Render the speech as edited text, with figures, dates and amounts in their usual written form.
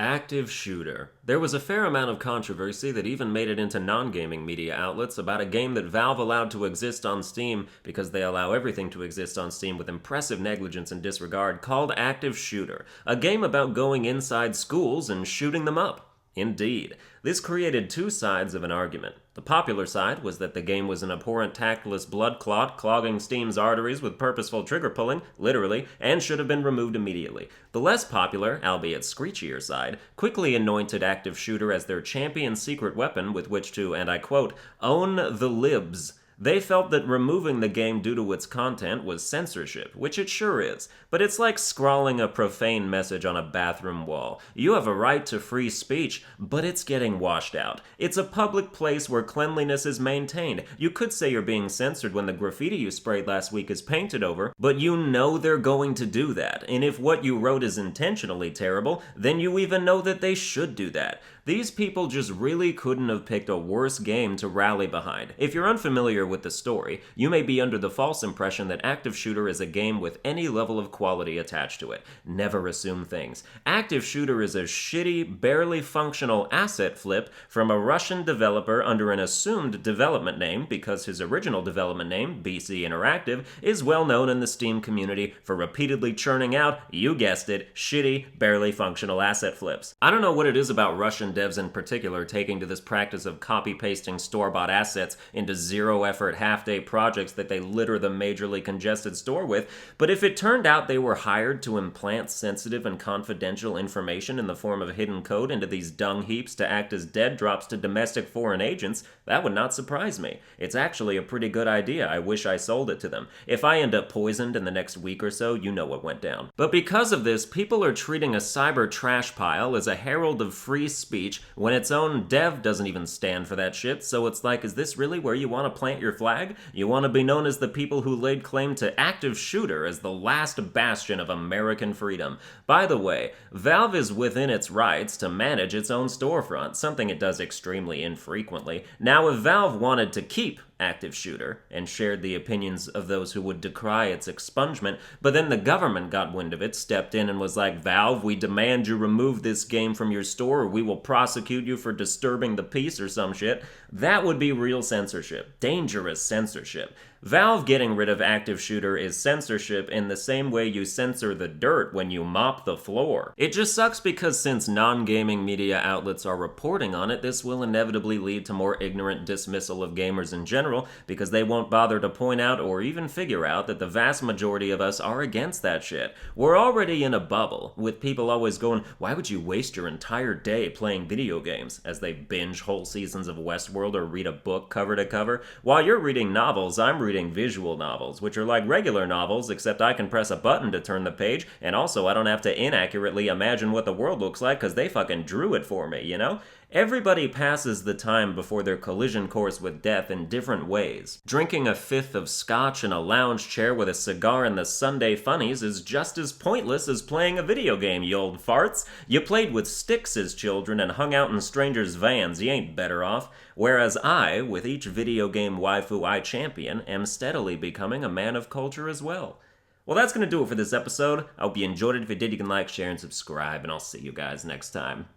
Active shooter. There was a fair amount of controversy that even made it into non-gaming media outlets about a game that Valve allowed to exist on Steam because they allow everything to exist on Steam with impressive negligence and disregard, called Active Shooter, a game about going inside schools and shooting them up. Indeed. This created two sides of an argument. The popular side was that the game was an abhorrent, tactless blood clot, clogging Steam's arteries with purposeful trigger pulling, literally, and should have been removed immediately. The less popular, albeit screechier side, quickly anointed Active Shooter as their champion secret weapon with which to, and I quote, own the libs. They felt that removing the game due to its content was censorship, which it sure is, but it's like scrawling a profane message on a bathroom wall. You have a right to free speech, but it's getting washed out. It's a public place where cleanliness is maintained. You could say you're being censored when the graffiti you sprayed last week is painted over, but you know they're going to do that, and if what you wrote is intentionally terrible, then you even know that they should do that. These people just really couldn't have picked a worse game to rally behind. If you're unfamiliar with the story, you may be under the false impression that Active Shooter is a game with any level of quality attached to it. Never assume things. Active Shooter is a shitty, barely functional asset flip from a Russian developer under an assumed development name because his original development name, BC Interactive, is well known in the Steam community for repeatedly churning out, you guessed it, shitty, barely functional asset flips. I don't know what it is about Russian devs in particular taking to this practice of copy-pasting store-bought assets into zero-effort half-day projects that they litter the majorly congested store with, but if it turned out they were hired to implant sensitive and confidential information in the form of hidden code into these dung heaps to act as dead drops to domestic foreign agents, that would not surprise me. It's actually a pretty good idea. I wish I sold it to them. If I end up poisoned in the next week or so, you know what went down. But because of this, people are treating a cyber trash pile as a herald of free speech when its own dev doesn't even stand for that shit, so it's like, is this really where you want to plant your flag? You want to be known as the people who laid claim to Active Shooter as the last bastion of American freedom. By the way, Valve is within its rights to manage its own storefront, something it does extremely infrequently. Now, if Valve wanted to keep Active Shooter and shared the opinions of those who would decry its expungement, but then the government got wind of it, stepped in and was like, Valve, we demand you remove this game from your store or we will prosecute you for disturbing the peace or some shit, that would be real censorship. Dangerous censorship. Valve getting rid of Active Shooter is censorship in the same way you censor the dirt when you mop the floor. It just sucks because since non-gaming media outlets are reporting on it, this will inevitably lead to more ignorant dismissal of gamers in general because they won't bother to point out or even figure out that the vast majority of us are against that shit. We're already in a bubble, with people always going, why would you waste your entire day playing video games, as they binge whole seasons of Westworld or read a book cover to cover? While you're reading novels, I'm reading visual novels, which are like regular novels, except I can press a button to turn the page, and also I don't have to inaccurately imagine what the world looks like because they fucking drew it for me, you know? Everybody passes the time before their collision course with death in different ways. Drinking a fifth of scotch in a lounge chair with a cigar in the Sunday funnies is just as pointless as playing a video game, you old farts. You played with sticks as children and hung out in strangers' vans, you ain't better off. Whereas I, with each video game waifu I champion, am steadily becoming a man of culture as well. Well, that's gonna do it for this episode. I hope you enjoyed it. If you did, you can like, share, and subscribe, and I'll see you guys next time.